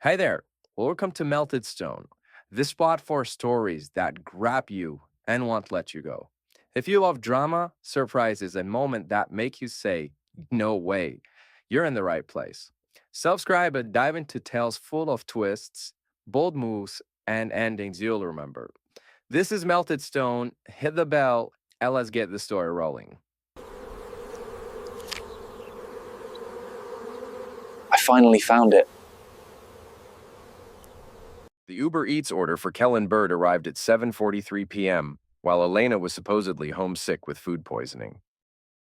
Hi there. Welcome to Melted Stone, the spot for stories that grab you and won't let you go. If you love drama, surprises, and moments that make you say, no way, you're in the right place. Subscribe and dive into tales full of twists, bold moves, and endings you'll remember. This is Melted Stone. Hit the bell and let's get the story rolling. I finally found it. The Uber Eats order for Kellen Bird arrived at 7:43 p.m., while Elena was supposedly homesick with food poisoning.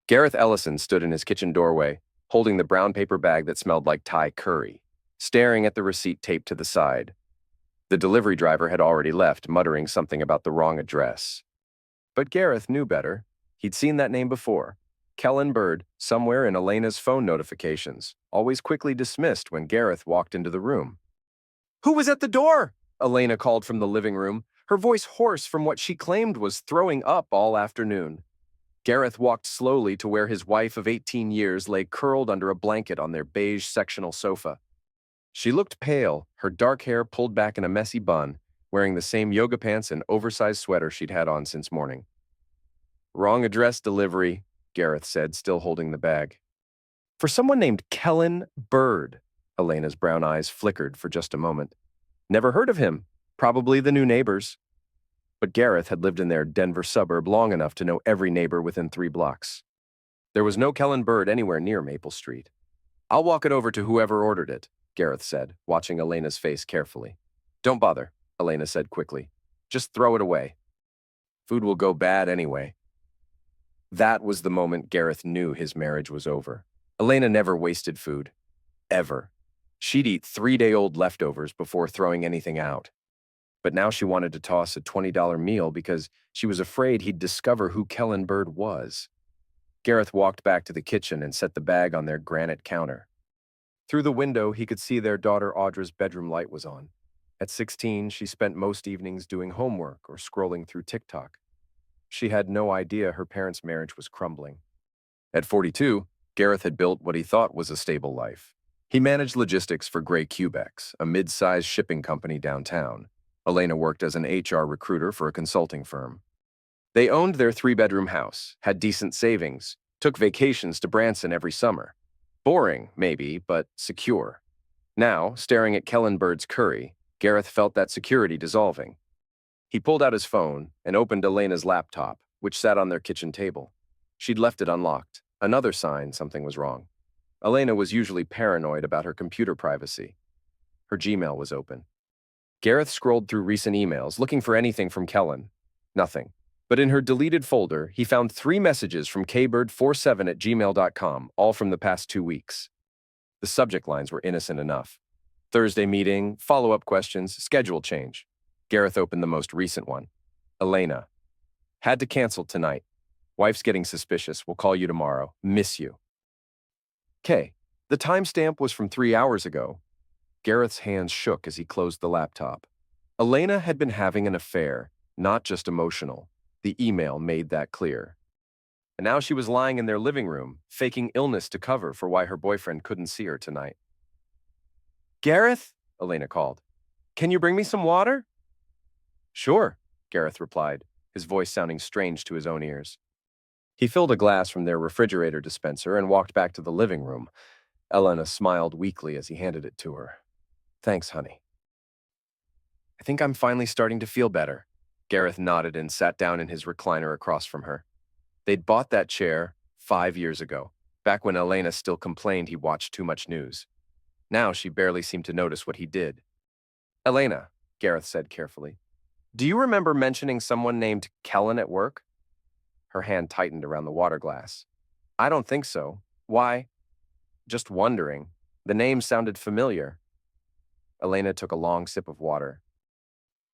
Gareth Ellison stood in his kitchen doorway, holding the brown paper bag that smelled like Thai curry, staring at the receipt taped to the side. The delivery driver had already left, muttering something about the wrong address. But Gareth knew better. He'd seen that name before. Kellen Bird, somewhere in Elena's phone notifications, always quickly dismissed when Gareth walked into the room. "Who was at the door?" Elena called from the living room, her voice hoarse from what she claimed was throwing up all afternoon. Gareth walked slowly to where his wife of 18 years lay curled under a blanket on their beige sectional sofa. She looked pale, her dark hair pulled back in a messy bun, wearing the same yoga pants and oversized sweater she'd had on since morning. "Wrong address delivery," Gareth said, still holding the bag. "For someone named Kellen Bird." Elena's brown eyes flickered for just a moment. "Never heard of him. Probably the new neighbors." But Gareth had lived in their Denver suburb long enough to know every neighbor within 3 blocks. There was no Kellen Bird anywhere near Maple Street. "I'll walk it over to whoever ordered it," Gareth said, watching Elena's face carefully. "Don't bother," Elena said quickly. "Just throw it away. Food will go bad anyway." That was the moment Gareth knew his marriage was over. Elena never wasted food. Ever. She'd eat 3-day-old leftovers before throwing anything out. But now she wanted to toss a $20 meal because she was afraid he'd discover who Kellen Bird was. Gareth walked back to the kitchen and set the bag on their granite counter. Through the window, he could see their daughter Audra's bedroom light was on. At 16, she spent most evenings doing homework or scrolling through TikTok. She had no idea her parents' marriage was crumbling. At 42, Gareth had built what he thought was a stable life. He managed logistics for Gray Cubex, a mid-sized shipping company downtown. Elena worked as an HR recruiter for a consulting firm. They owned their 3-bedroom house, had decent savings, took vacations to Branson every summer. Boring, maybe, but secure. Now, staring at Kellen Bird's curry, Gareth felt that security dissolving. He pulled out his phone and opened Elena's laptop, which sat on their kitchen table. She'd left it unlocked, another sign something was wrong. Elena was usually paranoid about her computer privacy. Her Gmail was open. Gareth scrolled through recent emails, looking for anything from Kellen. Nothing. But in her deleted folder, he found 3 messages from kbird47@gmail.com, all from the past 2 weeks. The subject lines were innocent enough. Thursday meeting, follow-up questions, schedule change. Gareth opened the most recent one. Elena. Had to cancel tonight. Wife's getting suspicious. We'll call you tomorrow. Miss you. K. The timestamp was from 3 hours ago. Gareth's hands shook as he closed the laptop. Elena had been having an affair, not just emotional. The email made that clear. And now she was lying in their living room, faking illness to cover for why her boyfriend couldn't see her tonight. "Gareth?" Elena called. "Can you bring me some water?" "Sure," Gareth replied, his voice sounding strange to his own ears. He filled a glass from their refrigerator dispenser and walked back to the living room. Elena smiled weakly as he handed it to her. "Thanks, honey." "I think I'm finally starting to feel better." Gareth nodded and sat down in his recliner across from her. They'd bought that chair 5 years ago, back when Elena still complained he watched too much news. Now she barely seemed to notice what he did. "Elena," Gareth said carefully, "do you remember mentioning someone named Kellen at work?" Her hand tightened around the water glass. "I don't think so. Why?" "Just wondering. The name sounded familiar." Elena took a long sip of water.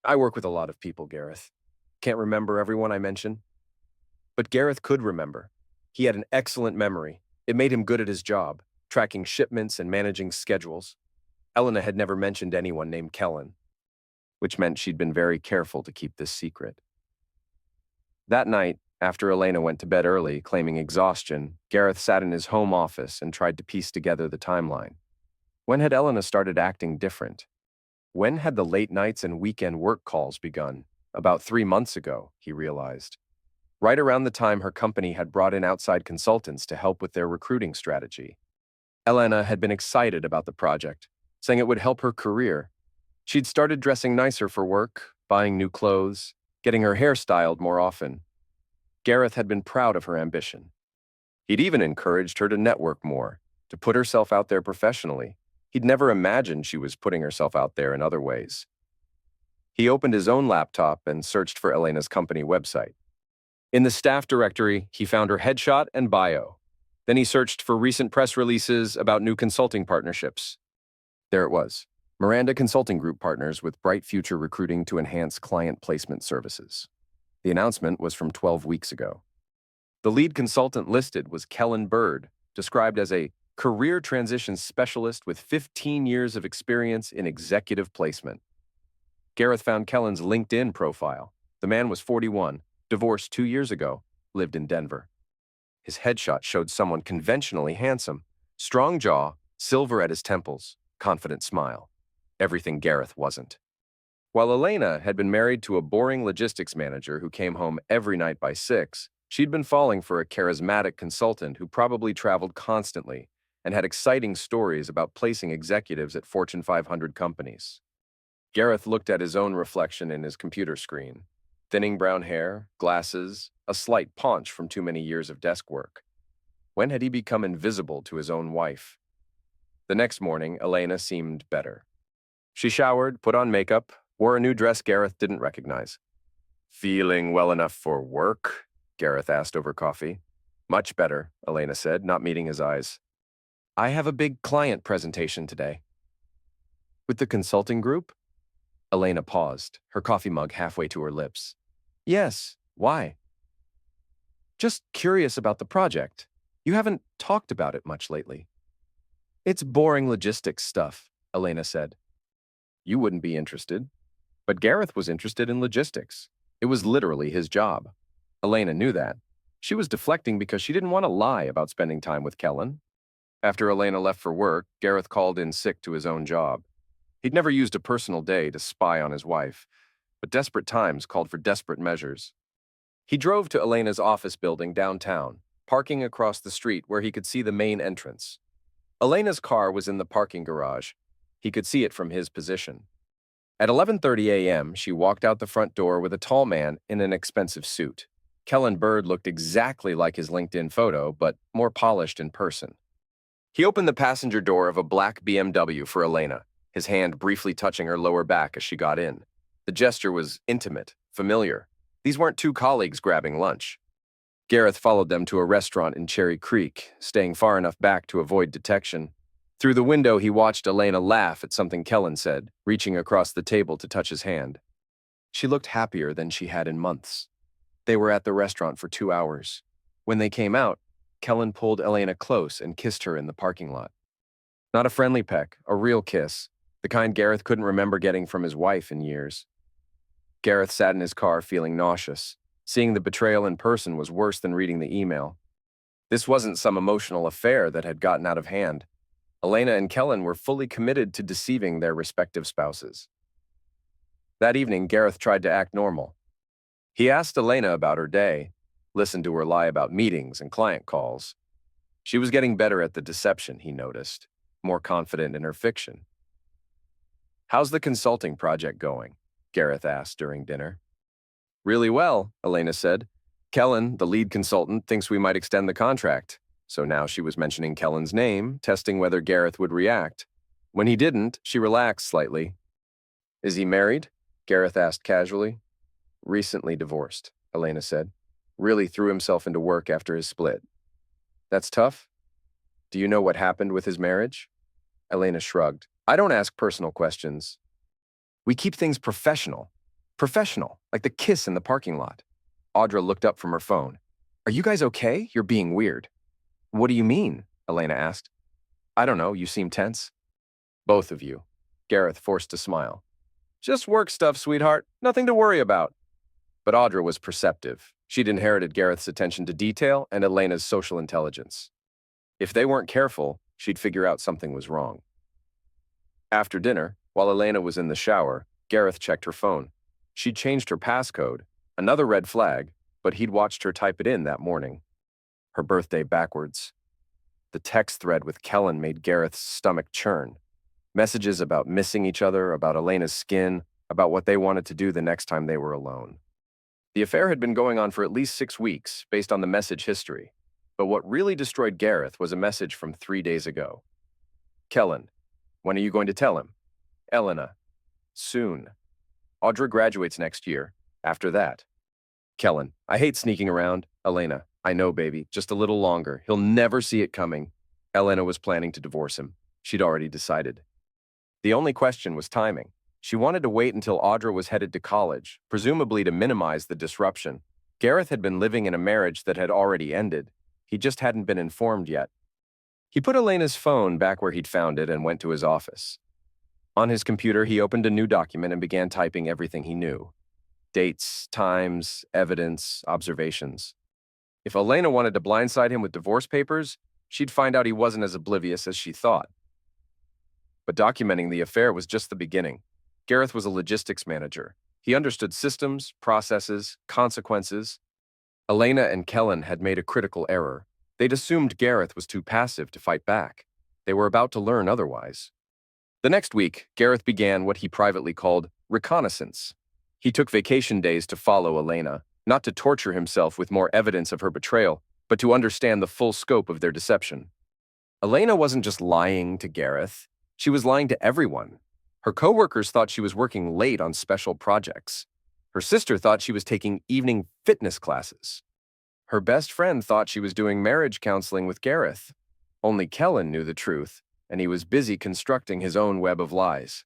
"I work with a lot of people, Gareth. Can't remember everyone I mention." But Gareth could remember. He had an excellent memory. It made him good at his job, tracking shipments and managing schedules. Elena had never mentioned anyone named Kellen, which meant she'd been very careful to keep this secret. That night, after Elena went to bed early, claiming exhaustion, Gareth sat in his home office and tried to piece together the timeline. When had Elena started acting different? When had the late nights and weekend work calls begun? About 3 months ago, he realized. Right around the time her company had brought in outside consultants to help with their recruiting strategy. Elena had been excited about the project, saying it would help her career. She'd started dressing nicer for work, buying new clothes, getting her hair styled more often. Gareth had been proud of her ambition. He'd even encouraged her to network more, to put herself out there professionally. He'd never imagined she was putting herself out there in other ways. He opened his own laptop and searched for Elena's company website. In the staff directory, he found her headshot and bio. Then he searched for recent press releases about new consulting partnerships. There it was. Miranda Consulting Group partners with Bright Future Recruiting to enhance client placement services. The announcement was from 12 weeks ago. The lead consultant listed was Kellen Bird, described as a career transition specialist with 15 years of experience in executive placement. Gareth found Kellen's LinkedIn profile. The man was 41, divorced 2 years ago, lived in Denver. His headshot showed someone conventionally handsome, strong jaw, silver at his temples, confident smile. Everything Gareth wasn't. While Elena had been married to a boring logistics manager who came home every night by 6, she'd been falling for a charismatic consultant who probably traveled constantly and had exciting stories about placing executives at Fortune 500 companies. Gareth looked at his own reflection in his computer screen. Thinning brown hair, glasses, a slight paunch from too many years of desk work. When had he become invisible to his own wife? The next morning, Elena seemed better. She showered, put on makeup, wore a new dress Gareth didn't recognize. "Feeling well enough for work?" Gareth asked over coffee. "Much better," Elena said, not meeting his eyes. "I have a big client presentation today." "With the consulting group?" Elena paused, her coffee mug halfway to her lips. "Yes, why?" "Just curious about the project. You haven't talked about it much lately." "It's boring logistics stuff," Elena said. "You wouldn't be interested." But Gareth was interested in logistics. It was literally his job. Elena knew that. She was deflecting because she didn't want to lie about spending time with Kellen. After Elena left for work, Gareth called in sick to his own job. He'd never used a personal day to spy on his wife, but desperate times called for desperate measures. He drove to Elena's office building downtown, parking across the street where he could see the main entrance. Elena's car was in the parking garage. He could see it from his position. At 11:30 a.m., she walked out the front door with a tall man in an expensive suit. Kellen Bird looked exactly like his LinkedIn photo, but more polished in person. He opened the passenger door of a black BMW for Elena, his hand briefly touching her lower back as she got in. The gesture was intimate, familiar. These weren't two colleagues grabbing lunch. Gareth followed them to a restaurant in Cherry Creek, staying far enough back to avoid detection. Through the window, he watched Elena laugh at something Kellen said, reaching across the table to touch his hand. She looked happier than she had in months. They were at the restaurant for 2 hours. When they came out, Kellen pulled Elena close and kissed her in the parking lot. Not a friendly peck, a real kiss, the kind Gareth couldn't remember getting from his wife in years. Gareth sat in his car feeling nauseous. Seeing the betrayal in person was worse than reading the email. This wasn't some emotional affair that had gotten out of hand. Elena and Kellen were fully committed to deceiving their respective spouses. That evening, Gareth tried to act normal. He asked Elena about her day, listened to her lie about meetings and client calls. She was getting better at the deception, he noticed, more confident in her fiction. "How's the consulting project going?" Gareth asked during dinner. "Really well," Elena said. "Kellen, the lead consultant, thinks we might extend the contract." So now she was mentioning Kellen's name, testing whether Gareth would react. When he didn't, she relaxed slightly. "Is he married?" Gareth asked casually. "Recently divorced," Elena said. "Really threw himself into work after his split." "That's tough? Do you know what happened with his marriage?" Elena shrugged. "I don't ask personal questions. We keep things professional. Professional, like the kiss in the parking lot." Audra looked up from her phone. "Are you guys okay? You're being weird." "What do you mean?" Elena asked. "I don't know, you seem tense." "Both of you." Gareth forced a smile. "Just work stuff, sweetheart. Nothing to worry about." But Audra was perceptive. She'd inherited Gareth's attention to detail and Elena's social intelligence. If they weren't careful, she'd figure out something was wrong. After dinner, While Elena was in the shower, Gareth checked her phone. She'd changed her passcode, another red flag, but he'd watched her type it in that morning. Her birthday backwards. The text thread with Kellen made Gareth's stomach churn. Messages about missing each other, about Elena's skin, about what they wanted to do the next time they were alone. The affair had been going on for at least 6 weeks, based on the message history. But what really destroyed Gareth was a message from 3 days ago. Kellen, when are you going to tell him? Elena, soon. Audra graduates next year. After that. Kellen, I hate sneaking around. Elena, I know, baby, just a little longer. He'll never see it coming. Elena was planning to divorce him. She'd already decided. The only question was timing. She wanted to wait until Audra was headed to college, presumably to minimize the disruption. Gareth had been living in a marriage that had already ended. He just hadn't been informed yet. He put Elena's phone back where he'd found it and went to his office. On his computer, he opened a new document and began typing everything he knew. Dates, times, evidence, observations. If Elena wanted to blindside him with divorce papers, she'd find out he wasn't as oblivious as she thought. But documenting the affair was just the beginning. Gareth was a logistics manager. He understood systems, processes, consequences. Elena and Kellen had made a critical error. They'd assumed Gareth was too passive to fight back. They were about to learn otherwise. The next week, Gareth began what he privately called reconnaissance. He took vacation days to follow Elena, not to torture himself with more evidence of her betrayal, but to understand the full scope of their deception. Elena wasn't just lying to Gareth. She was lying to everyone. Her coworkers thought she was working late on special projects. Her sister thought she was taking evening fitness classes. Her best friend thought she was doing marriage counseling with Gareth. Only Kellen knew the truth, and he was busy constructing his own web of lies.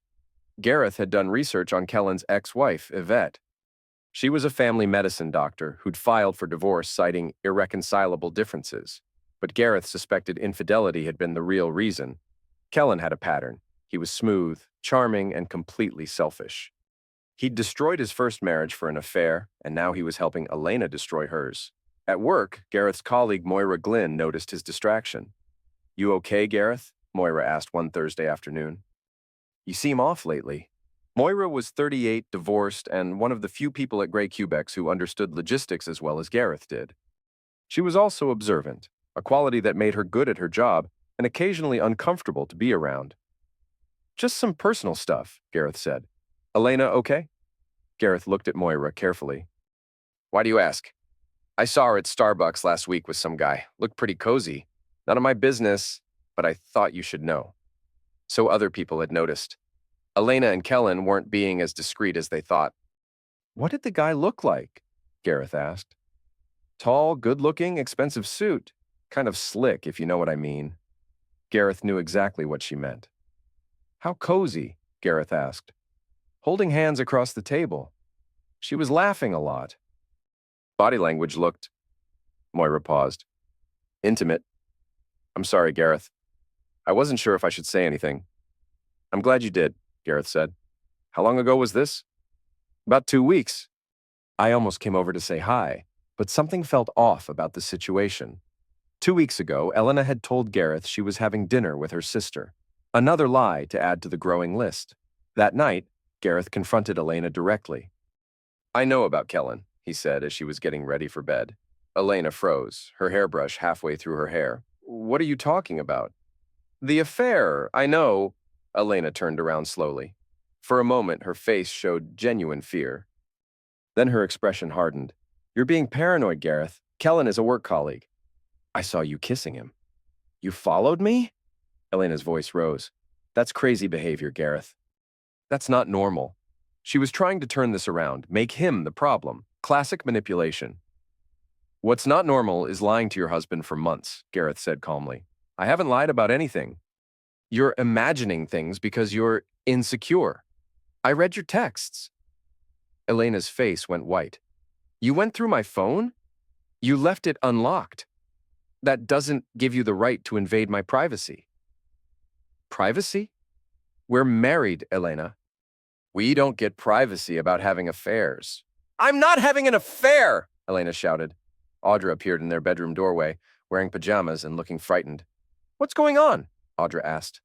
Gareth had done research on Kellen's ex-wife, Yvette. She was a family medicine doctor who'd filed for divorce citing irreconcilable differences. But Gareth suspected infidelity had been the real reason. Kellen had a pattern. He was smooth, charming, and completely selfish. He'd destroyed his first marriage for an affair, and now he was helping Elena destroy hers. At work, Gareth's colleague Moira Glynn noticed his distraction. "You okay, Gareth?" Moira asked one Thursday afternoon. "You seem off lately." Moira was 38, divorced, and one of the few people at Grey Cubex who understood logistics as well as Gareth did. She was also observant, a quality that made her good at her job and occasionally uncomfortable to be around. "Just some personal stuff," Gareth said. "Elena okay?" Gareth looked at Moira carefully. "Why do you ask?" "I saw her at Starbucks last week with some guy. Looked pretty cozy. None of my business, but I thought you should know." So other people had noticed. Elena and Kellen weren't being as discreet as they thought. "What did the guy look like?" Gareth asked. "Tall, good-looking, expensive suit. Kind of slick, if you know what I mean." Gareth knew exactly what she meant. "How cozy?" Gareth asked. "Holding hands across the table." She was laughing a lot. Body language looked... Moira paused. "Intimate." "I'm sorry, Gareth. I wasn't sure if I should say anything." "I'm glad you did," Gareth said. "How long ago was this?" "About 2 weeks. I almost came over to say hi, but something felt off about the situation. 2 weeks ago, Elena had told Gareth she was having dinner with her sister. Another lie to add to the growing list. That night, Gareth confronted Elena directly. "I know about Kellen," he said as she was getting ready for bed. Elena froze, her hairbrush halfway through her hair. "What are you talking about?" "The affair, I know." Elena turned around slowly. For a moment, her face showed genuine fear. Then her expression hardened. "You're being paranoid, Gareth. Kellen is a work colleague." "I saw you kissing him." "You followed me?" Elena's voice rose. "That's crazy behavior, Gareth. That's not normal." She was trying to turn this around, make him the problem. Classic manipulation. "What's not normal is lying to your husband for months," Gareth said calmly. "I haven't lied about anything. You're imagining things because you're insecure. I read your texts." Elena's face went white. "You went through my phone? You left it unlocked. That doesn't give you the right to invade my privacy." "Privacy? We're married, Elena. We don't get privacy about having affairs." "I'm not having an affair!" Elena shouted. Audra appeared in their bedroom doorway, wearing pajamas and looking frightened. "What's going on?" Audra asked.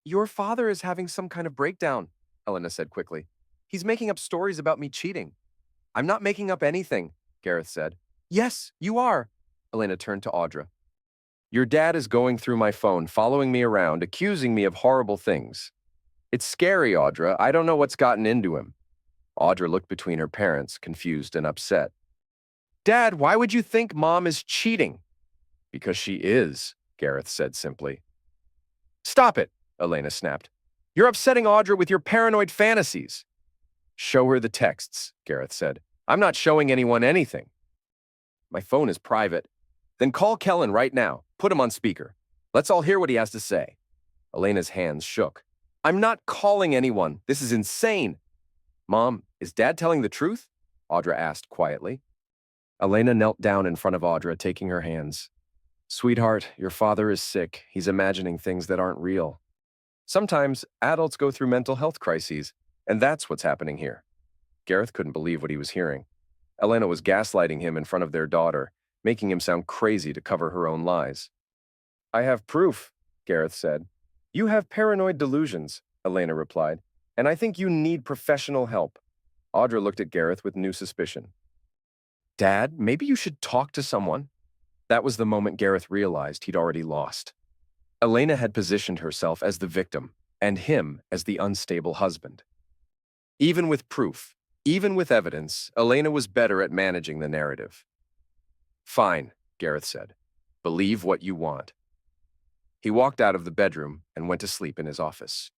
Your father is having some kind of breakdown, Elena said quickly. He's making up stories about me cheating. I'm not making up anything, Gareth said. Yes, you are. Elena turned to Audra. Your dad is going through my phone, following me around, accusing me of horrible things. It's scary, Audra. I don't know what's gotten into him. Audra looked between her parents, confused and upset. Dad, why would you think Mom is cheating? Because she is, Gareth said simply. Stop it, Elena snapped. You're upsetting Audra with your paranoid fantasies. Show her the texts, Gareth said. I'm not showing anyone anything. My phone is private. Then call Kellen right now. Put him on speaker. Let's all hear what he has to say. Elena's hands shook. I'm not calling anyone. This is insane. Mom, is Dad telling the truth? Audra asked quietly. Elena knelt down in front of Audra, taking her hands. Sweetheart, your father is sick. He's imagining things that aren't real. Sometimes adults go through mental health crises, and that's what's happening here. Gareth couldn't believe what he was hearing. Elena was gaslighting him in front of their daughter, making him sound crazy to cover her own lies. I have proof, Gareth said. You have paranoid delusions, Elena replied, and I think you need professional help. Audra looked at Gareth with new suspicion. Dad, maybe you should talk to someone. That was the moment Gareth realized he'd already lost. Elena had positioned herself as the victim, and him as the unstable husband. Even with proof, even with evidence, Elena was better at managing the narrative. Fine, Gareth said. Believe what you want. He walked out of the bedroom and went to sleep in his office.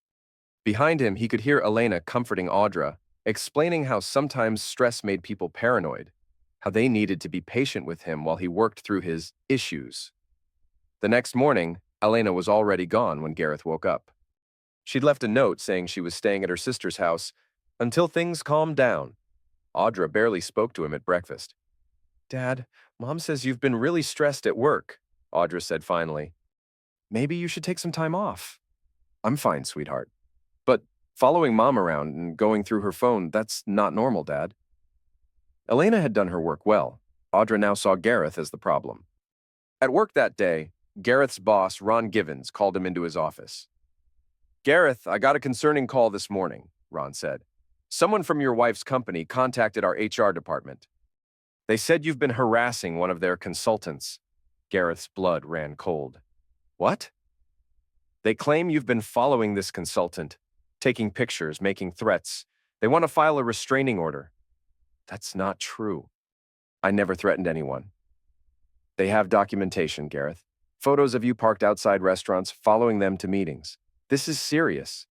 Behind him, he could hear Elena comforting Audra, explaining how sometimes stress made people paranoid, how they needed to be patient with him while he worked through his issues. The next morning, Elena was already gone when Gareth woke up. She'd left a note saying she was staying at her sister's house until things calmed down. Audra barely spoke to him at breakfast. Dad, Mom says you've been really stressed at work, Audra said finally. Maybe you should take some time off. I'm fine, sweetheart. But following Mom around and going through her phone, that's not normal, Dad. Elena had done her work well. Audra now saw Gareth as the problem. At work that day, Gareth's boss, Ron Givens, called him into his office. Gareth, I got a concerning call this morning, Ron said. Someone from your wife's company contacted our HR department. They said you've been harassing one of their consultants. Gareth's blood ran cold. What? They claim you've been following this consultant, taking pictures, making threats. They want to file a restraining order. That's not true. I never threatened anyone. They have documentation, Gareth. Photos of you parked outside restaurants, following them to meetings. This is serious.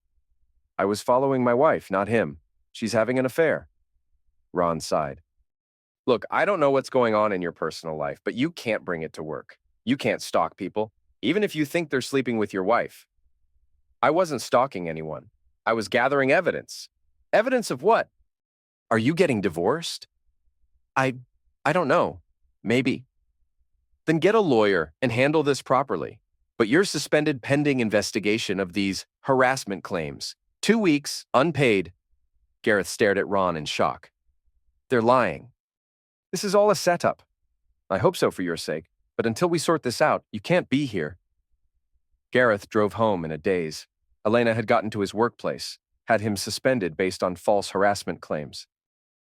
I was following my wife, not him. She's having an affair. Ron sighed. Look, I don't know what's going on in your personal life, but you can't bring it to work. You can't stalk people, even if you think they're sleeping with your wife. I wasn't stalking anyone. I was gathering evidence. Evidence of what? Are you getting divorced? I don't know. Maybe. Then get a lawyer and handle this properly. But you're suspended pending investigation of these harassment claims. 2 weeks, unpaid. Gareth stared at Ron in shock. They're lying. This is all a setup. I hope so for your sake, but until we sort this out, you can't be here. Gareth drove home in a daze. Elena had gotten to his workplace, had him suspended based on false harassment claims.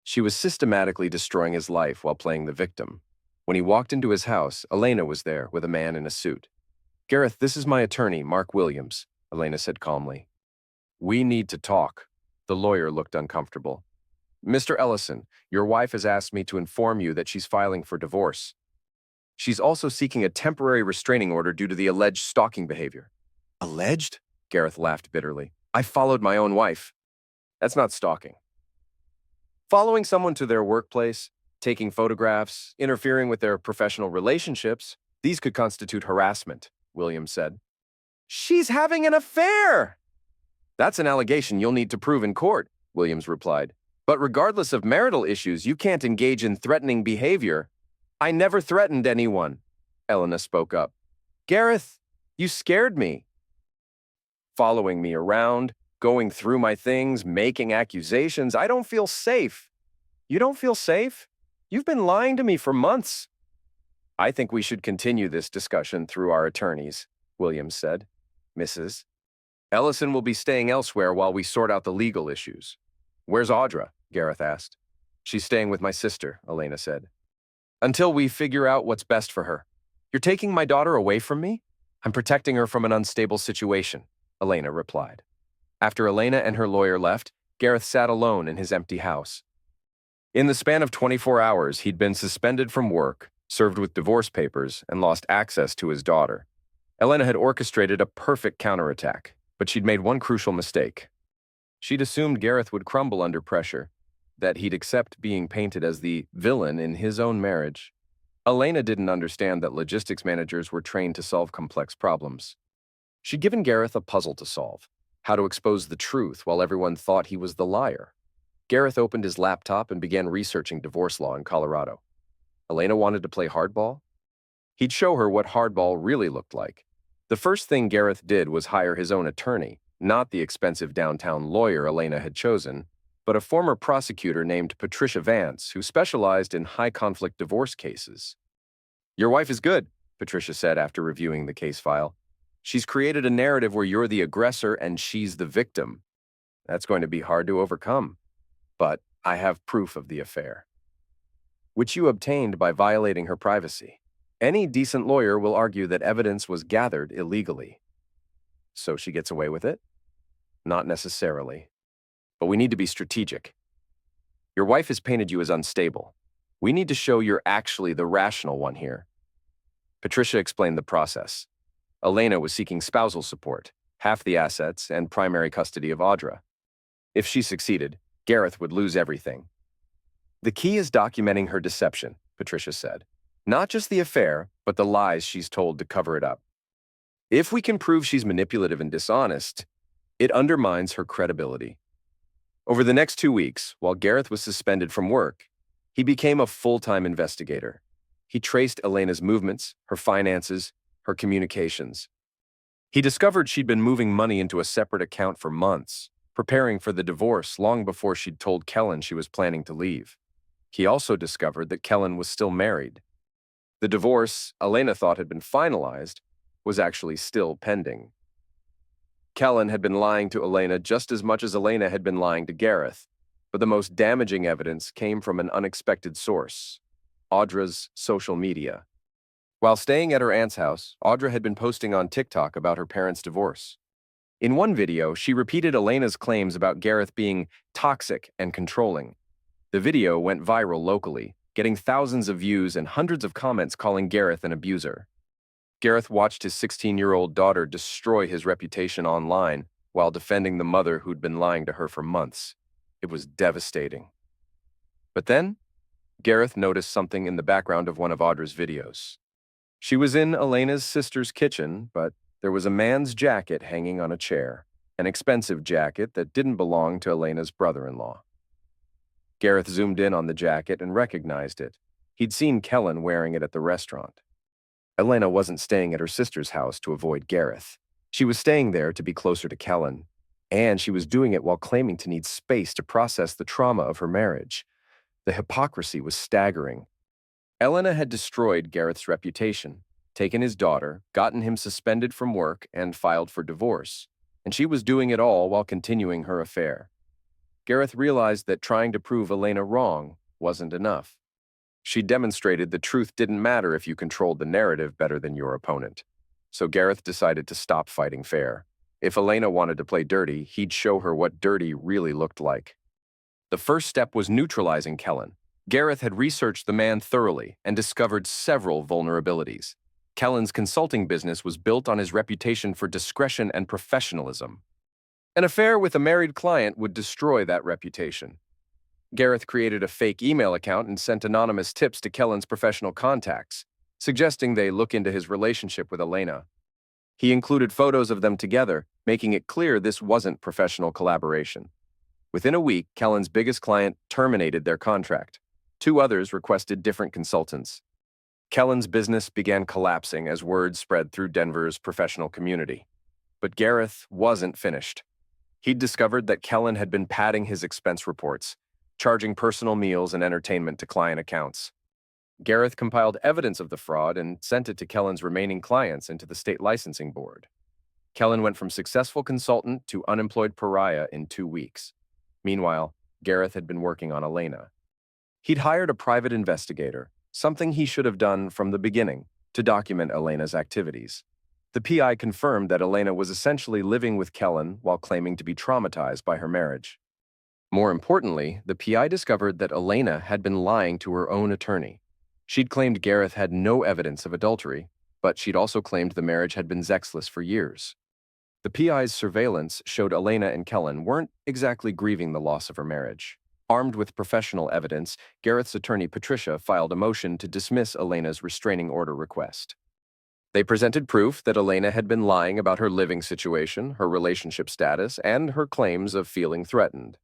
She was systematically destroying his life while playing the victim. When he walked into his house, Elena was there with a man in a suit. Gareth, this is my attorney, Mark Williams, Elena said calmly. We need to talk. The lawyer looked uncomfortable. Mr. Ellison, your wife has asked me to inform you that she's filing for divorce. She's also seeking a temporary restraining order due to the alleged stalking behavior. Alleged? Gareth laughed bitterly. I followed my own wife. That's not stalking. Following someone to their workplace, taking photographs, interfering with their professional relationships, these could constitute harassment, Williams said. She's having an affair! That's an allegation you'll need to prove in court, Williams replied. But regardless of marital issues, you can't engage in threatening behavior. I never threatened anyone, Elena spoke up. Gareth, you scared me. Following me around, going through my things, making accusations, I don't feel safe. You don't feel safe? You've been lying to me for months. I think we should continue this discussion through our attorneys, Williams said. Mrs. Ellison will be staying elsewhere while we sort out the legal issues. Where's Audra? Gareth asked. She's staying with my sister, Elena said. Until we figure out what's best for her. You're taking my daughter away from me? I'm protecting her from an unstable situation, Elena replied. After Elena and her lawyer left, Gareth sat alone in his empty house. In the span of 24 hours, he'd been suspended from work, served with divorce papers, and lost access to his daughter. Elena had orchestrated a perfect counterattack, but she'd made one crucial mistake. She'd assumed Gareth would crumble under pressure, that he'd accept being painted as the villain in his own marriage. Elena didn't understand that logistics managers were trained to solve complex problems. She'd given Gareth a puzzle to solve, how to expose the truth while everyone thought he was the liar. Gareth opened his laptop and began researching divorce law in Colorado. Elena wanted to play hardball? He'd show her what hardball really looked like. The first thing Gareth did was hire his own attorney, not the expensive downtown lawyer Elena had chosen, but a former prosecutor named Patricia Vance who specialized in high-conflict divorce cases. Your wife is good, Patricia said after reviewing the case file. She's created a narrative where you're the aggressor and she's the victim. That's going to be hard to overcome. But I have proof of the affair, which you obtained by violating her privacy. Any decent lawyer will argue that evidence was gathered illegally. So she gets away with it? Not necessarily. But we need to be strategic. Your wife has painted you as unstable. We need to show you're actually the rational one here. Patricia explained the process. Elena was seeking spousal support, half the assets, and primary custody of Audra. If she succeeded, Gareth would lose everything. The key is documenting her deception, Patricia said. Not just the affair, but the lies she's told to cover it up. If we can prove she's manipulative and dishonest, it undermines her credibility. Over the next 2 weeks, while Gareth was suspended from work, he became a full-time investigator. He traced Elena's movements, her finances, her communications. He discovered she'd been moving money into a separate account for months, preparing for the divorce long before she'd told Kellen she was planning to leave. He also discovered that Kellen was still married. The divorce Elena thought had been finalized was actually still pending. Kellen had been lying to Elena just as much as Elena had been lying to Gareth, but the most damaging evidence came from an unexpected source, Audra's social media. While staying at her aunt's house, Audra had been posting on TikTok about her parents' divorce. In one video, she repeated Elena's claims about Gareth being toxic and controlling. The video went viral locally, getting thousands of views and hundreds of comments calling Gareth an abuser. Gareth watched his 16-year-old daughter destroy his reputation online while defending the mother who'd been lying to her for months. It was devastating. But then, Gareth noticed something in the background of one of Audra's videos. She was in Elena's sister's kitchen, but there was a man's jacket hanging on a chair, an expensive jacket that didn't belong to Elena's brother-in-law. Gareth zoomed in on the jacket and recognized it. He'd seen Kellen wearing it at the restaurant. Elena wasn't staying at her sister's house to avoid Gareth. She was staying there to be closer to Kellen, and she was doing it while claiming to need space to process the trauma of her marriage. The hypocrisy was staggering. Elena had destroyed Gareth's reputation, taken his daughter, gotten him suspended from work, and filed for divorce, and she was doing it all while continuing her affair. Gareth realized that trying to prove Elena wrong wasn't enough. She demonstrated the truth didn't matter if you controlled the narrative better than your opponent. So Gareth decided to stop fighting fair. If Elena wanted to play dirty, he'd show her what dirty really looked like. The first step was neutralizing Kellen. Gareth had researched the man thoroughly and discovered several vulnerabilities. Kellen's consulting business was built on his reputation for discretion and professionalism. An affair with a married client would destroy that reputation. Gareth created a fake email account and sent anonymous tips to Kellen's professional contacts, suggesting they look into his relationship with Elena. He included photos of them together, making it clear this wasn't professional collaboration. Within a week, Kellen's biggest client terminated their contract. 2 others requested different consultants. Kellen's business began collapsing as word spread through Denver's professional community. But Gareth wasn't finished. He'd discovered that Kellen had been padding his expense reports, charging personal meals and entertainment to client accounts. Gareth compiled evidence of the fraud and sent it to Kellen's remaining clients and to the state licensing board. Kellen went from successful consultant to unemployed pariah in 2 weeks. Meanwhile, Gareth had been working on Elena. He'd hired a private investigator, something he should have done from the beginning, to document Elena's activities. The PI confirmed that Elena was essentially living with Kellen while claiming to be traumatized by her marriage. More importantly, the PI discovered that Elena had been lying to her own attorney. She'd claimed Gareth had no evidence of adultery, but she'd also claimed the marriage had been sexless for years. The PI's surveillance showed Elena and Kellen weren't exactly grieving the loss of her marriage. Armed with professional evidence, Gareth's attorney Patricia filed a motion to dismiss Elena's restraining order request. They presented proof that Elena had been lying about her living situation, her relationship status, and her claims of feeling threatened.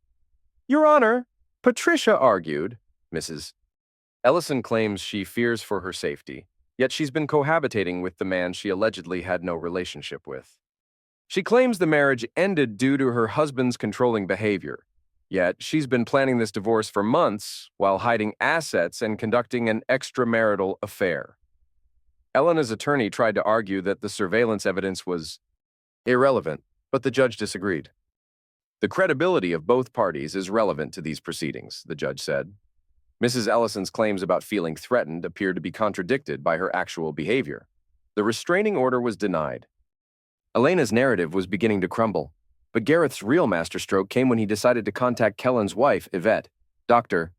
Your Honor, Patricia argued, Mrs. Ellison claims she fears for her safety, yet she's been cohabitating with the man she allegedly had no relationship with. She claims the marriage ended due to her husband's controlling behavior, yet she's been planning this divorce for months while hiding assets and conducting an extramarital affair. Elena's attorney tried to argue that the surveillance evidence was irrelevant, but the judge disagreed. The credibility of both parties is relevant to these proceedings, the judge said. Mrs. Ellison's claims about feeling threatened appeared to be contradicted by her actual behavior. The restraining order was denied. Elena's narrative was beginning to crumble, but Gareth's real masterstroke came when he decided to contact Kellen's wife, Yvette. Doctor.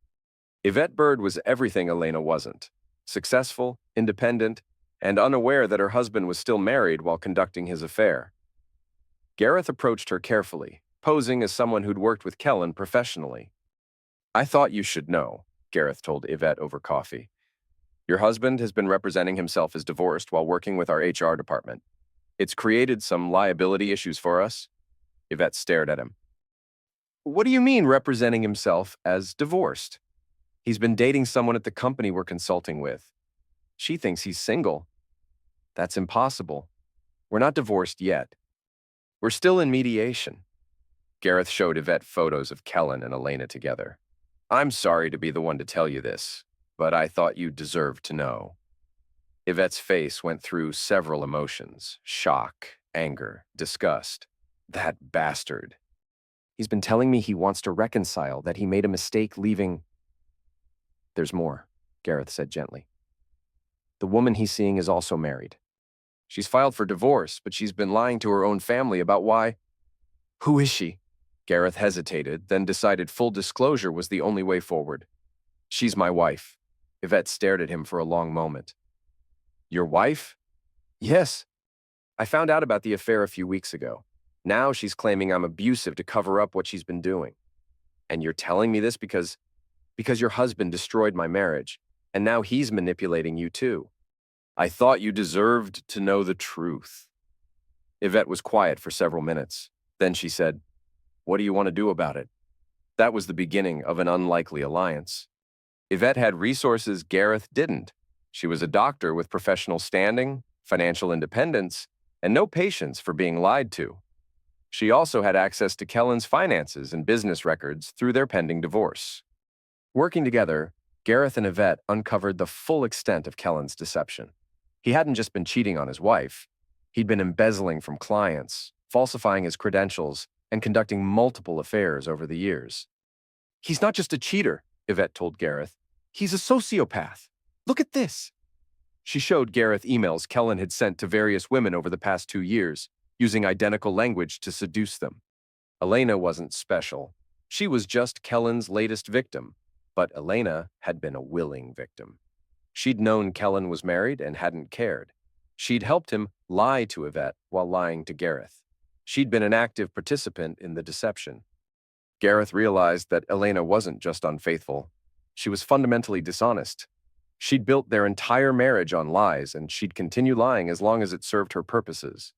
Yvette Bird was everything Elena wasn't: successful, independent, and unaware that her husband was still married while conducting his affair. Gareth approached her carefully, posing as someone who'd worked with Kellen professionally. I thought you should know, Gareth told Yvette over coffee. Your husband has been representing himself as divorced while working with our HR department. It's created some liability issues for us. Yvette stared at him. What do you mean representing himself as divorced? He's been dating someone at the company we're consulting with. She thinks he's single. That's impossible. We're not divorced yet. We're still in mediation. Gareth showed Yvette photos of Kellen and Elena together. I'm sorry to be the one to tell you this, but I thought you deserved to know. Yvette's face went through several emotions: shock, anger, disgust. That bastard. He's been telling me he wants to reconcile, that he made a mistake leaving. There's more, Gareth said gently. The woman he's seeing is also married. She's filed for divorce, but she's been lying to her own family about why. Who is she? Gareth hesitated, then decided full disclosure was the only way forward. She's my wife. Yvette stared at him for a long moment. Your wife? Yes. I found out about the affair a few weeks ago. Now she's claiming I'm abusive to cover up what she's been doing. And you're telling me this because your husband destroyed my marriage, and now he's manipulating you too. I thought you deserved to know the truth. Yvette was quiet for several minutes. Then she said, What do you want to do about it? That was the beginning of an unlikely alliance. Yvette had resources Gareth didn't. She was a doctor with professional standing, financial independence, and no patience for being lied to. She also had access to Kellen's finances and business records through their pending divorce. Working together, Gareth and Yvette uncovered the full extent of Kellen's deception. He hadn't just been cheating on his wife. He'd been embezzling from clients, falsifying his credentials, and conducting multiple affairs over the years. He's not just a cheater, Yvette told Gareth. He's a sociopath. Look at this. She showed Gareth emails Kellen had sent to various women over the past 2 years, using identical language to seduce them. Elena wasn't special. She was just Kellen's latest victim, but Elena had been a willing victim. She'd known Kellen was married and hadn't cared. She'd helped him lie to Yvette while lying to Gareth. She'd been an active participant in the deception. Gareth realized that Elena wasn't just unfaithful. She was fundamentally dishonest. She'd built their entire marriage on lies, and she'd continue lying as long as it served her purposes.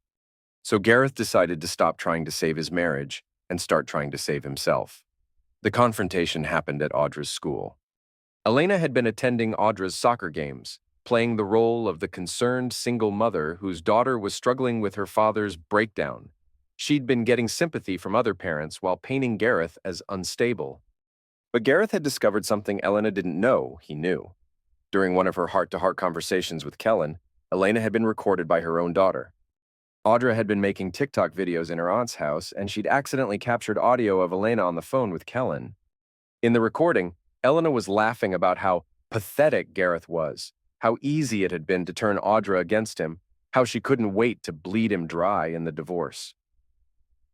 So Gareth decided to stop trying to save his marriage and start trying to save himself. The confrontation happened at Audra's school. Elena had been attending Audra's soccer games, playing the role of the concerned single mother whose daughter was struggling with her father's breakdown. She'd been getting sympathy from other parents while painting Gareth as unstable. But Gareth had discovered something Elena didn't know he knew. During one of her heart-to-heart conversations with Kellen, Elena had been recorded by her own daughter. Audra had been making TikTok videos in her aunt's house, and she'd accidentally captured audio of Elena on the phone with Kellen. In the recording, Elena was laughing about how pathetic Gareth was, how easy it had been to turn Audra against him, how she couldn't wait to bleed him dry in the divorce.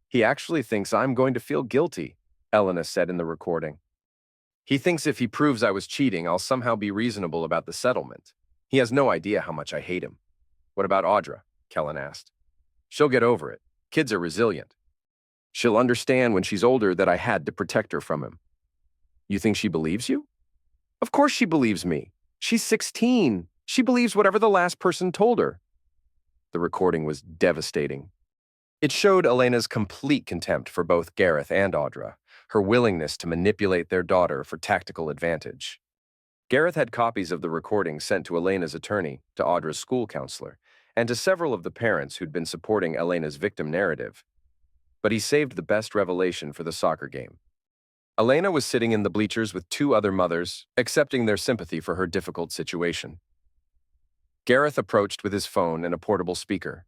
"He actually thinks I'm going to feel guilty," Elena said in the recording. "He thinks if he proves I was cheating, I'll somehow be reasonable about the settlement. He has no idea how much I hate him." "What about Audra?" Kellen asked. "She'll get over it. Kids are resilient. She'll understand when she's older that I had to protect her from him." "You think she believes you?" "Of course she believes me. She's 16. She believes whatever the last person told her." The recording was devastating. It showed Elena's complete contempt for both Gareth and Audra, her willingness to manipulate their daughter for tactical advantage. Gareth had copies of the recording sent to Elena's attorney, to Audra's school counselor, and to several of the parents who'd been supporting Elena's victim narrative. But he saved the best revelation for the soccer game. Elena was sitting in the bleachers with two other mothers, accepting their sympathy for her difficult situation. Gareth approached with his phone and a portable speaker.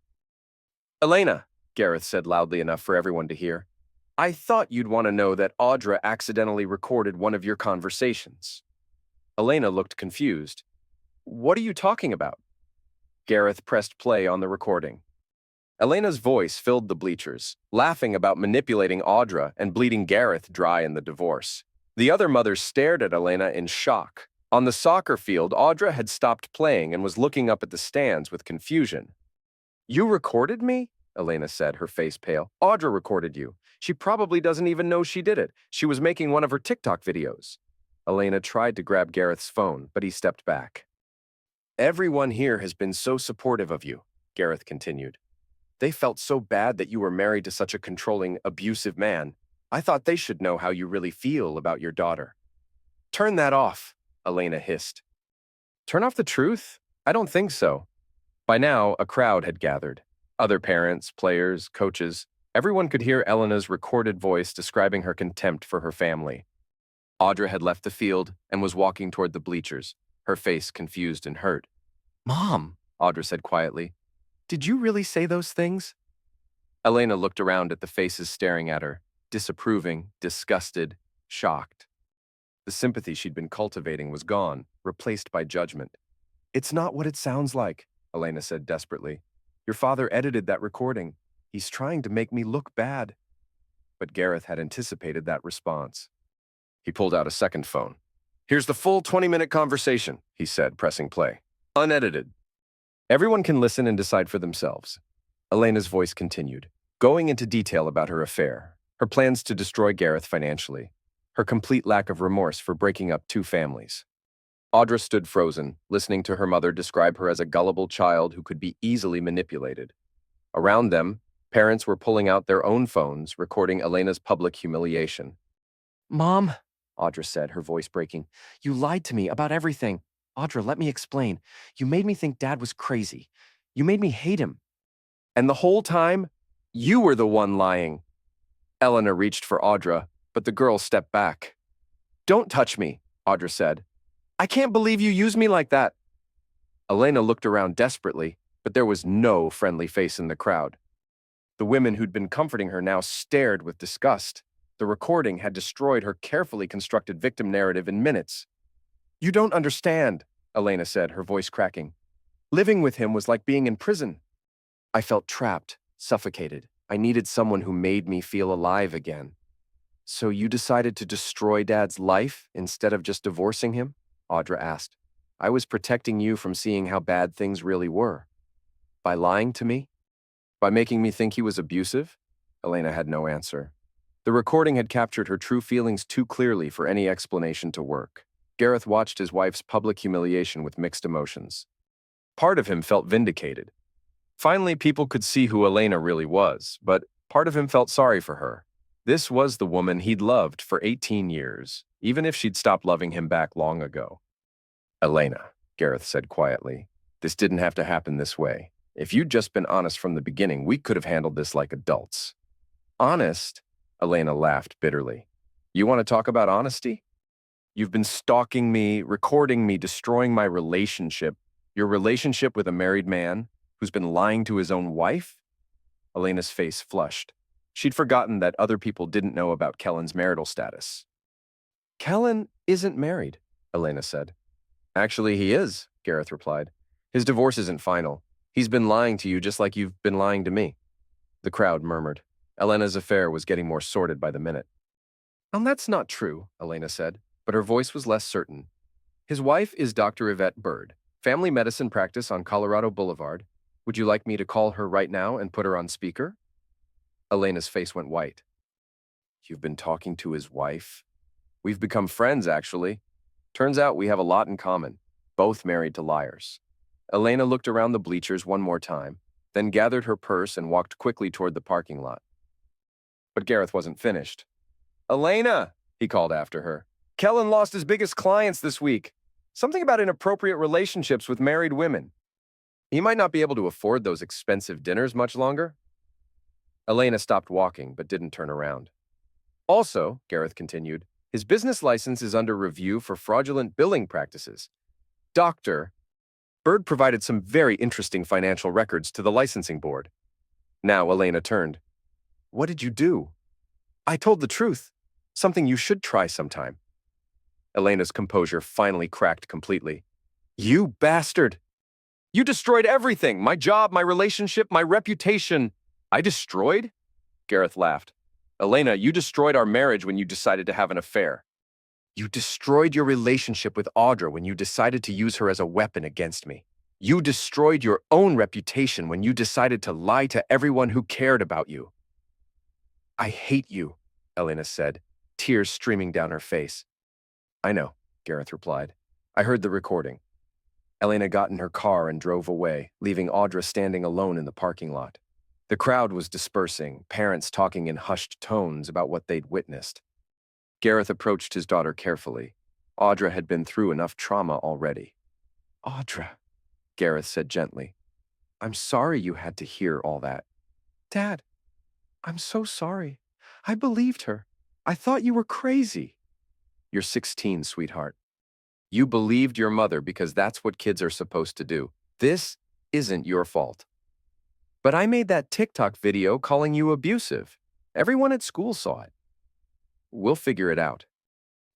"Elena," Gareth said loudly enough for everyone to hear, "I thought you'd want to know that Audra accidentally recorded one of your conversations." Elena looked confused. "What are you talking about?" Gareth pressed play on the recording. Elena's voice filled the bleachers, laughing about manipulating Audra and bleeding Gareth dry in the divorce. The other mothers stared at Elena in shock. On the soccer field, Audra had stopped playing and was looking up at the stands with confusion. "You recorded me?" Elena said, her face pale. "Audra recorded you. She probably doesn't even know she did it. She was making one of her TikTok videos." Elena tried to grab Gareth's phone, but he stepped back. "Everyone here has been so supportive of you," Gareth continued. "They felt so bad that you were married to such a controlling, abusive man. I thought they should know how you really feel about your daughter." "Turn that off," Elena hissed. "Turn off the truth? I don't think so." By now, a crowd had gathered. Other parents, players, coaches. Everyone could hear Elena's recorded voice describing her contempt for her family. Audra had left the field and was walking toward the bleachers, her face confused and hurt. "Mom," Audra said quietly, "did you really say those things?" Elena looked around at the faces staring at her, disapproving, disgusted, shocked. The sympathy she'd been cultivating was gone, replaced by judgment. "It's not what it sounds like," Elena said desperately. "Your father edited that recording. He's trying to make me look bad." But Gareth had anticipated that response. He pulled out a second phone. "Here's the full 20-minute conversation," he said, pressing play. "Unedited. Everyone can listen and decide for themselves." Elena's voice continued, going into detail about her affair, her plans to destroy Gareth financially, her complete lack of remorse for breaking up two families. Audra stood frozen, listening to her mother describe her as a gullible child who could be easily manipulated. Around them, parents were pulling out their own phones, recording Elena's public humiliation. "Mom," Audra said, her voice breaking, "you lied to me about everything. Audra, let me explain. You made me think Dad was crazy. You made me hate him. And the whole time, you were the one lying." Elena reached for Audra, but the girl stepped back. "Don't touch me," Audra said. "I can't believe you used me like that." Elena looked around desperately, but there was no friendly face in the crowd. The women who'd been comforting her now stared with disgust. The recording had destroyed her carefully constructed victim narrative in minutes. "You don't understand," Elena said, her voice cracking. "Living with him was like being in prison. I felt trapped, suffocated. I needed someone who made me feel alive again." "So you decided to destroy Dad's life instead of just divorcing him?" Audra asked. "I was protecting you from seeing how bad things really were. By lying to me? By making me think he was abusive?" Elena had no answer. The recording had captured her true feelings too clearly for any explanation to work. Gareth watched his wife's public humiliation with mixed emotions. Part of him felt vindicated. Finally, people could see who Elena really was, but part of him felt sorry for her. This was the woman he'd loved for 18 years, even if she'd stopped loving him back long ago. "Elena," Gareth said quietly, "this didn't have to happen this way. If you'd just been honest from the beginning, we could have handled this like adults." "Honest?" Elena laughed bitterly. "You want to talk about honesty? You've been stalking me, recording me, destroying my relationship. Your relationship with a married man who's been lying to his own wife? Elena's face flushed. She'd forgotten that other people didn't know about Kellen's marital status. Kellen isn't married, Elena said. Actually, he is, Gareth replied. His divorce isn't final. He's been lying to you just like you've been lying to me. The crowd murmured. Elena's affair was getting more sordid by the minute. That's not true, Elena said, but her voice was less certain. His wife is Dr. Yvette Bird, family medicine practice on Colorado Boulevard. Would you like me to call her right now and put her on speaker? Elena's face went white. You've been talking to his wife? We've become friends, actually. Turns out we have a lot in common, both married to liars. Elena looked around the bleachers one more time, then gathered her purse and walked quickly toward the parking lot. But Gareth wasn't finished. Elena, he called after her. Kellen lost his biggest clients this week. Something about inappropriate relationships with married women. He might not be able to afford those expensive dinners much longer. Elena stopped walking, but didn't turn around. Also, Gareth continued, his business license is under review for fraudulent billing practices. Dr. Bird provided some very interesting financial records to the licensing board. Now Elena turned. What did you do? I told the truth. Something you should try sometime. Elena's composure finally cracked completely. You bastard! You destroyed everything! My job, my relationship, my reputation. I destroyed? Gareth laughed. Elena, you destroyed our marriage when you decided to have an affair. You destroyed your relationship with Audra when you decided to use her as a weapon against me. You destroyed your own reputation when you decided to lie to everyone who cared about you. I hate you, Elena said, tears streaming down her face. I know, Gareth replied. I heard the recording. Elena got in her car and drove away, leaving Audra standing alone in the parking lot. The crowd was dispersing, parents talking in hushed tones about what they'd witnessed. Gareth approached his daughter carefully. Audra had been through enough trauma already. Audra, Gareth said gently, I'm sorry you had to hear all that. Dad, I'm so sorry. I believed her. I thought you were crazy. You're 16, sweetheart. You believed your mother because that's what kids are supposed to do. This isn't your fault. But I made that TikTok video calling you abusive. Everyone at school saw it. We'll figure it out.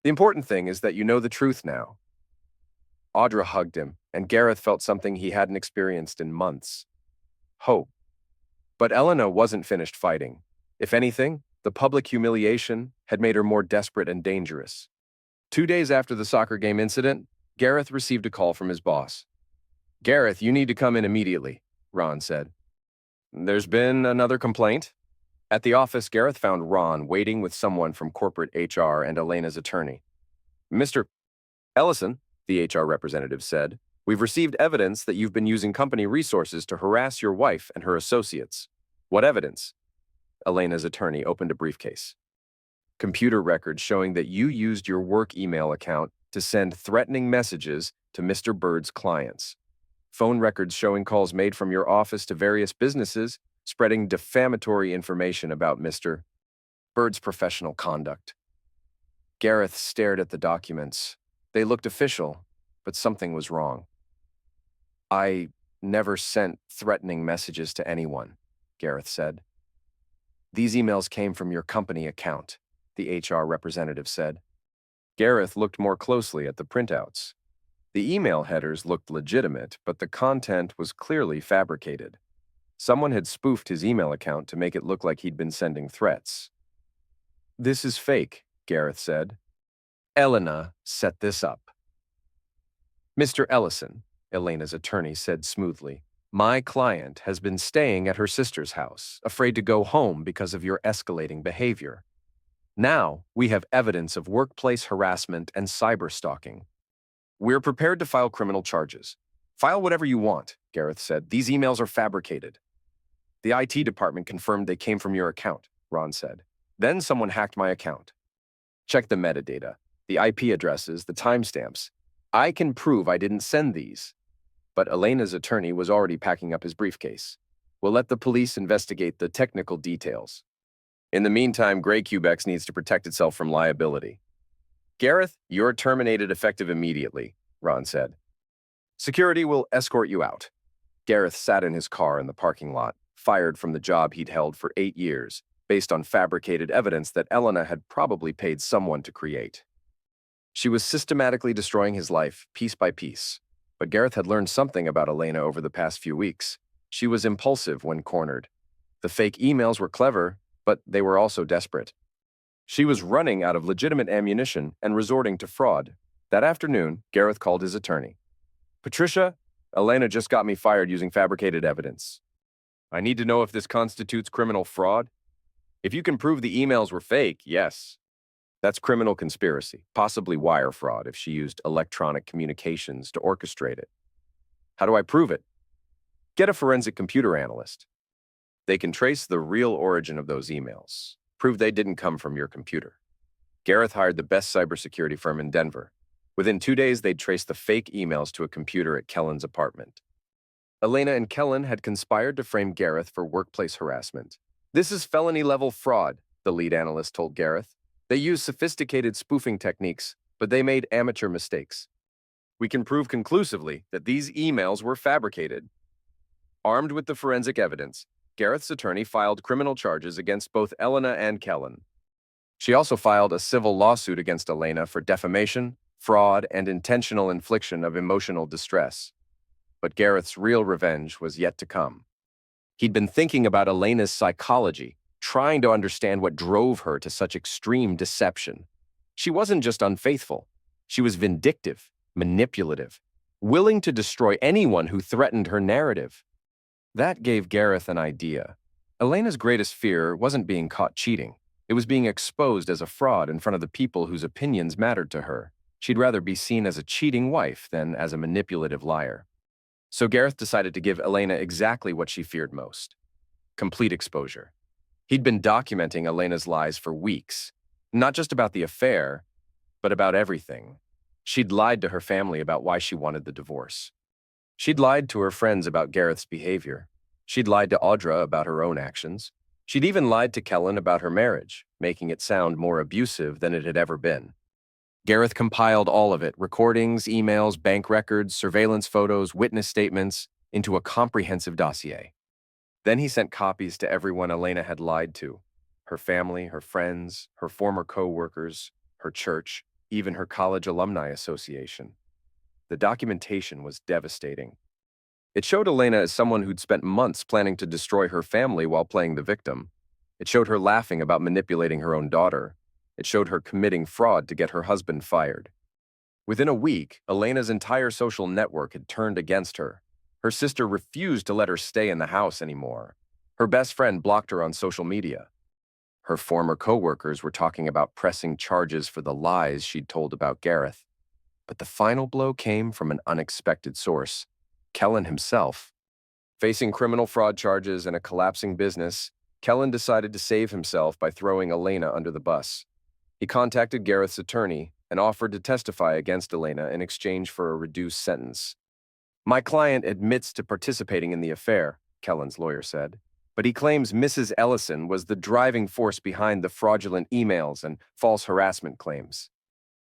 The important thing is that you know the truth now. Audra hugged him, and Gareth felt something he hadn't experienced in months. Hope. But Elena wasn't finished fighting. If anything, the public humiliation had made her more desperate and dangerous. 2 days after the soccer game incident, Gareth received a call from his boss. Gareth, you need to come in immediately, Ron said. There's been another complaint? At the office, Gareth found Ron waiting with someone from corporate HR and Elena's attorney. Mr. Ellison, the HR representative said, we've received evidence that you've been using company resources to harass your wife and her associates. What evidence? Elena's attorney opened a briefcase. Computer records showing that you used your work email account to send threatening messages to Mr. Bird's clients. Phone records showing calls made from your office to various businesses, spreading defamatory information about Mr. Bird's professional conduct. Gareth stared at the documents. They looked official, but something was wrong. I never sent threatening messages to anyone, Gareth said. These emails came from your company account, the HR representative said. Gareth looked more closely at the printouts. The email headers looked legitimate, but the content was clearly fabricated. Someone had spoofed his email account to make it look like he'd been sending threats. This is fake, Gareth said. Elena set this up. Mr. Ellison, Elena's attorney said smoothly, my client has been staying at her sister's house, afraid to go home because of your escalating behavior. Now, we have evidence of workplace harassment and cyberstalking. We're prepared to file criminal charges. File whatever you want, Gareth said. These emails are fabricated. The IT department confirmed they came from your account, Ron said. Then someone hacked my account. Check the metadata, the IP addresses, the timestamps. I can prove I didn't send these. But Elena's attorney was already packing up his briefcase. We'll let the police investigate the technical details. In the meantime, Grey Cubex needs to protect itself from liability. Gareth, you're terminated effective immediately, Ron said. Security will escort you out. Gareth sat in his car in the parking lot, fired from the job he'd held for 8 years, based on fabricated evidence that Elena had probably paid someone to create. She was systematically destroying his life, piece by piece. But Gareth had learned something about Elena over the past few weeks. She was impulsive when cornered. The fake emails were clever, but they were also desperate. She was running out of legitimate ammunition and resorting to fraud. That afternoon, Gareth called his attorney. "Patricia, Elena just got me fired using fabricated evidence. I need to know if this constitutes criminal fraud. If you can prove the emails were fake, yes. That's criminal conspiracy, possibly wire fraud if she used electronic communications to orchestrate it. How do I prove it? Get a forensic computer analyst. They can trace the real origin of those emails, prove they didn't come from your computer." Gareth hired the best cybersecurity firm in Denver. Within 2 days, they'd traced the fake emails to a computer at Kellen's apartment. Elena and Kellen had conspired to frame Gareth for workplace harassment. "This is felony-level fraud," the lead analyst told Gareth. "They used sophisticated spoofing techniques, but they made amateur mistakes. We can prove conclusively that these emails were fabricated." Armed with the forensic evidence, Gareth's attorney filed criminal charges against both Elena and Kellen. She also filed a civil lawsuit against Elena for defamation, fraud, and intentional infliction of emotional distress. But Gareth's real revenge was yet to come. He'd been thinking about Elena's psychology, trying to understand what drove her to such extreme deception. She wasn't just unfaithful. She was vindictive, manipulative, willing to destroy anyone who threatened her narrative. That gave Gareth an idea. Elena's greatest fear wasn't being caught cheating. It was being exposed as a fraud in front of the people whose opinions mattered to her. She'd rather be seen as a cheating wife than as a manipulative liar. So Gareth decided to give Elena exactly what she feared most: complete exposure. He'd been documenting Elena's lies for weeks, not just about the affair, but about everything. She'd lied to her family about why she wanted the divorce. She'd lied to her friends about Gareth's behavior. She'd lied to Audra about her own actions. She'd even lied to Kellen about her marriage, making it sound more abusive than it had ever been. Gareth compiled all of it, recordings, emails, bank records, surveillance photos, witness statements, into a comprehensive dossier. Then he sent copies to everyone Elena had lied to: her family, her friends, her former co-workers, her church, even her college alumni association. The documentation was devastating. It showed Elena as someone who'd spent months planning to destroy her family while playing the victim. It showed her laughing about manipulating her own daughter. It showed her committing fraud to get her husband fired. Within a week, Elena's entire social network had turned against her. Her sister refused to let her stay in the house anymore. Her best friend blocked her on social media. Her former co-workers were talking about pressing charges for the lies she'd told about Gareth. But the final blow came from an unexpected source: Kellen himself. Facing criminal fraud charges and a collapsing business, Kellen decided to save himself by throwing Elena under the bus. He contacted Gareth's attorney and offered to testify against Elena in exchange for a reduced sentence. "My client admits to participating in the affair," Kellen's lawyer said, "but he claims Mrs. Ellison was the driving force behind the fraudulent emails and false harassment claims.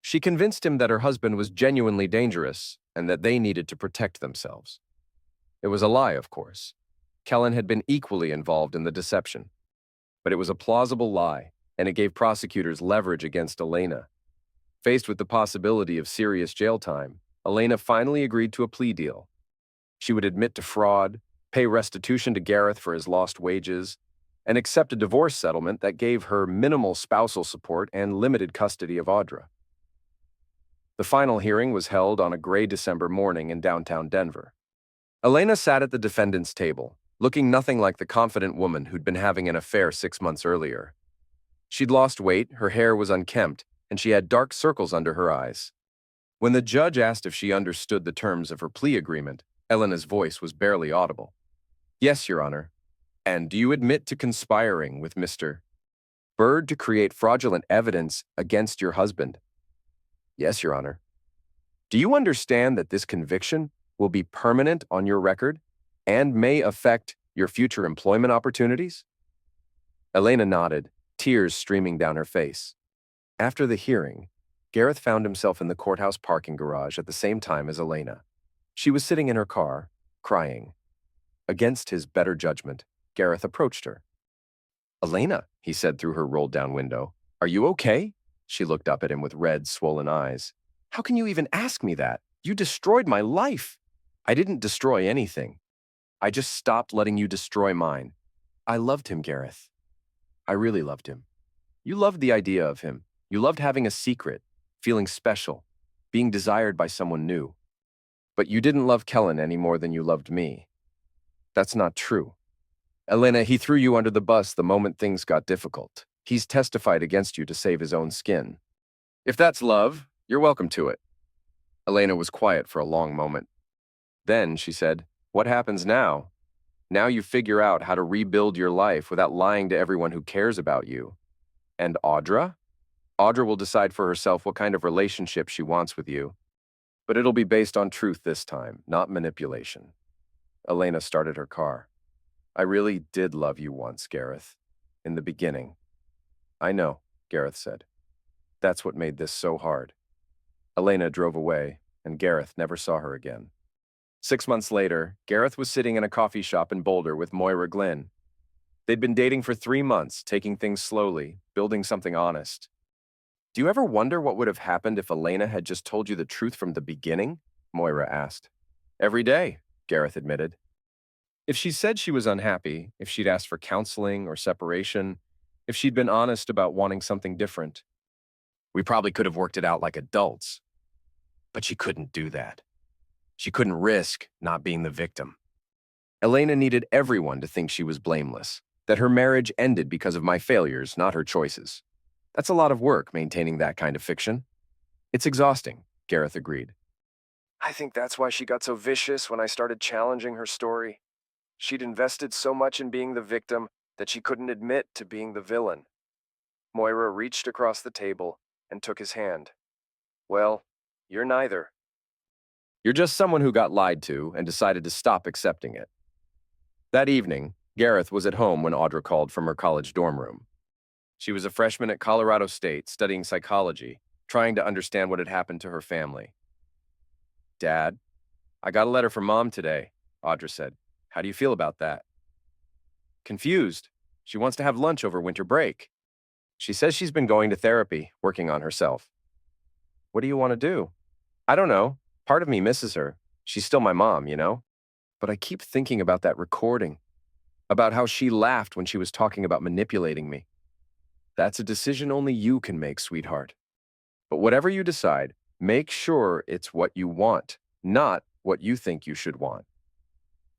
She convinced him that her husband was genuinely dangerous and that they needed to protect themselves." It was a lie, of course. Kellen had been equally involved in the deception. But it was a plausible lie, and it gave prosecutors leverage against Elena. Faced with the possibility of serious jail time, Elena finally agreed to a plea deal. She would admit to fraud, pay restitution to Gareth for his lost wages, and accept a divorce settlement that gave her minimal spousal support and limited custody of Audra. The final hearing was held on a gray December morning in downtown Denver. Elena sat at the defendant's table, looking nothing like the confident woman who'd been having an affair 6 months earlier. She'd lost weight, her hair was unkempt, and she had dark circles under her eyes. When the judge asked if she understood the terms of her plea agreement, Elena's voice was barely audible. "Yes, Your Honor. And do you admit to conspiring with Mr. Bird to create fraudulent evidence against your husband?" "Yes, Your Honor." "Do you understand that this conviction will be permanent on your record and may affect your future employment opportunities?" Elena nodded, tears streaming down her face. After the hearing, Gareth found himself in the courthouse parking garage at the same time as Elena. She was sitting in her car, crying. Against his better judgment, Gareth approached her. "Elena," he said through her rolled-down window, "are you okay?" She looked up at him with red, swollen eyes. "How can you even ask me that? You destroyed my life." "I didn't destroy anything. I just stopped letting you destroy mine. I loved him, Gareth. I really loved him. You loved the idea of him. You loved having a secret, feeling special, being desired by someone new. But you didn't love Kellen any more than you loved me. That's not true. Elena, he threw you under the bus the moment things got difficult. He's testified against you to save his own skin. If that's love, you're welcome to it." Elena was quiet for a long moment. Then she said, "What happens now? Now you figure out how to rebuild your life without lying to everyone who cares about you. And Audra? Audra will decide for herself what kind of relationship she wants with you. But it'll be based on truth this time, not manipulation." Elena started her car. "I really did love you once, Gareth. In the beginning." "I know," Gareth said. "That's what made this so hard." Elena drove away, and Gareth never saw her again. 6 months later, Gareth was sitting in a coffee shop in Boulder with Moira Glynn. They'd been dating for 3 months, taking things slowly, building something honest. "Do you ever wonder what would have happened if Elena had just told you the truth from the beginning?" Moira asked. "Every day," Gareth admitted. "If she said she was unhappy, if she'd asked for counseling or separation, if she'd been honest about wanting something different, we probably could have worked it out like adults. But she couldn't do that. She couldn't risk not being the victim. Elena needed everyone to think she was blameless, that her marriage ended because of my failures, not her choices. That's a lot of work, maintaining that kind of fiction." "It's exhausting," Gareth agreed. "I think that's why she got so vicious when I started challenging her story. She'd invested so much in being the victim that she couldn't admit to being the villain." Moira reached across the table and took his hand. "Well, you're neither. You're just someone who got lied to and decided to stop accepting it." That evening, Gareth was at home when Audra called from her college dorm room. She was a freshman at Colorado State studying psychology, trying to understand what had happened to her family. "Dad, I got a letter from Mom today," Audra said. "How do you feel about that?" "Confused. She wants to have lunch over winter break. She says she's been going to therapy, working on herself." "What do you want to do?" "I don't know. Part of me misses her. She's still my mom, you know? But I keep thinking about that recording, about how she laughed when she was talking about manipulating me. That's a decision only you can make, sweetheart. But whatever you decide, make sure it's what you want, not what you think you should want."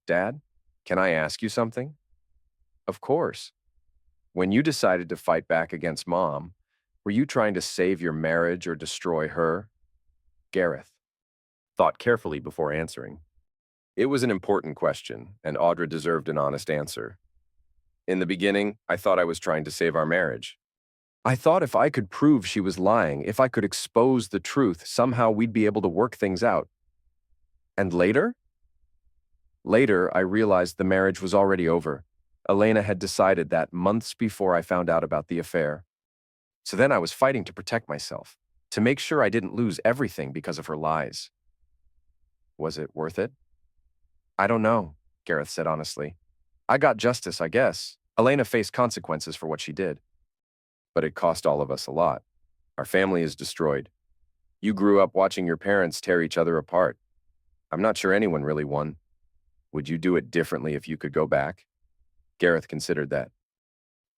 "Dad, can I ask you something?" "Of course. When you decided to fight back against Mom, were you trying to save your marriage or destroy her?" Gareth thought carefully before answering. It was an important question, and Audra deserved an honest answer. "In the beginning, I thought I was trying to save our marriage. I thought if I could prove she was lying, if I could expose the truth, somehow we'd be able to work things out. And later? Later, I realized the marriage was already over. Elena had decided that months before I found out about the affair. So then I was fighting to protect myself, to make sure I didn't lose everything because of her lies. Was it worth it?" "I don't know," Gareth said honestly. "I got justice, I guess. Elena faced consequences for what she did. But it cost all of us a lot. Our family is destroyed. You grew up watching your parents tear each other apart. I'm not sure anyone really won. Would you do it differently if you could go back?" Gareth considered that.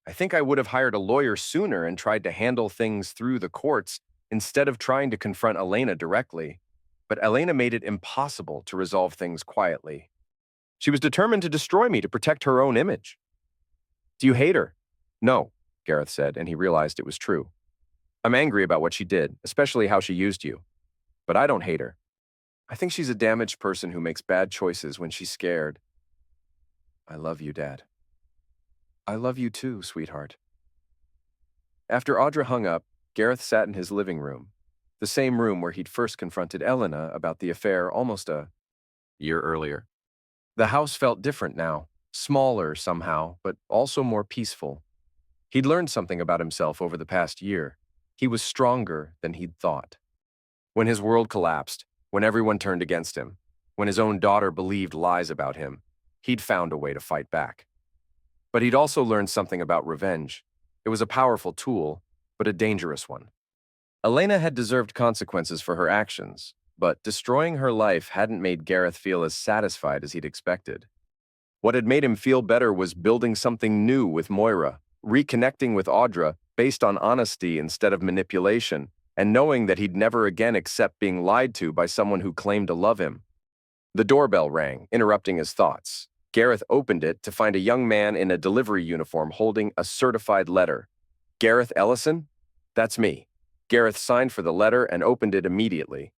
"I think I would have hired a lawyer sooner and tried to handle things through the courts instead of trying to confront Elena directly. But Elena made it impossible to resolve things quietly. She was determined to destroy me to protect her own image." "Do you hate her?" "No," Gareth said, and he realized it was true. "I'm angry about what she did, especially how she used you. But I don't hate her. I think she's a damaged person who makes bad choices when she's scared." "I love you, Dad." "I love you too, sweetheart." After Audra hung up, Gareth sat in his living room, the same room where he'd first confronted Elena about the affair almost a year earlier. The house felt different now, smaller somehow, but also more peaceful. He'd learned something about himself over the past year. He was stronger than he'd thought. When his world collapsed, when everyone turned against him, when his own daughter believed lies about him, he'd found a way to fight back. But he'd also learned something about revenge. It was a powerful tool, but a dangerous one. Elena had deserved consequences for her actions, but destroying her life hadn't made Gareth feel as satisfied as he'd expected. What had made him feel better was building something new with Moira, reconnecting with Audra based on honesty instead of manipulation, and knowing that he'd never again accept being lied to by someone who claimed to love him. The doorbell rang, interrupting his thoughts. Gareth opened it to find a young man in a delivery uniform holding a certified letter. Gareth Ellison? That's me. Gareth signed for the letter and opened it immediately.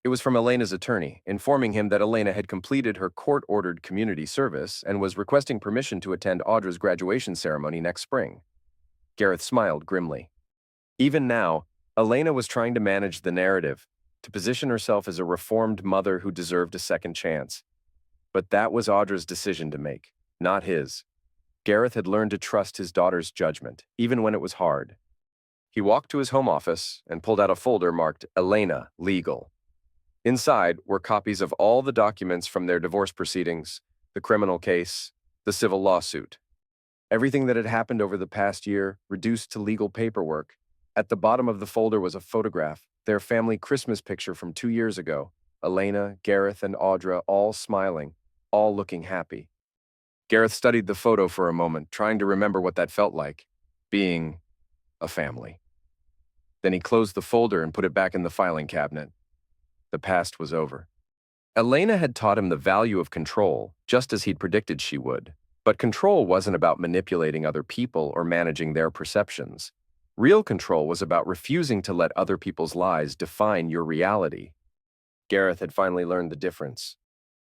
It was from Elena's attorney, informing him that Elena had completed her court-ordered community service and was requesting permission to attend Audra's graduation ceremony next spring. Gareth smiled grimly. Even now, Elena was trying to manage the narrative, to position herself as a reformed mother who deserved a second chance. But that was Audra's decision to make, not his. Gareth had learned to trust his daughter's judgment, even when it was hard. He walked to his home office and pulled out a folder marked Elena Legal. Inside were copies of all the documents from their divorce proceedings, the criminal case, the civil lawsuit. Everything that had happened over the past year reduced to legal paperwork. At the bottom of the folder was a photograph, their family Christmas picture from 2 years ago. Elena, Gareth, and Audra all smiling, all looking happy. Gareth studied the photo for a moment, trying to remember what that felt like, being a family. Then he closed the folder and put it back in the filing cabinet. The past was over. Elena had taught him the value of control, just as he'd predicted she would. But control wasn't about manipulating other people or managing their perceptions. Real control was about refusing to let other people's lies define your reality. Gareth had finally learned the difference.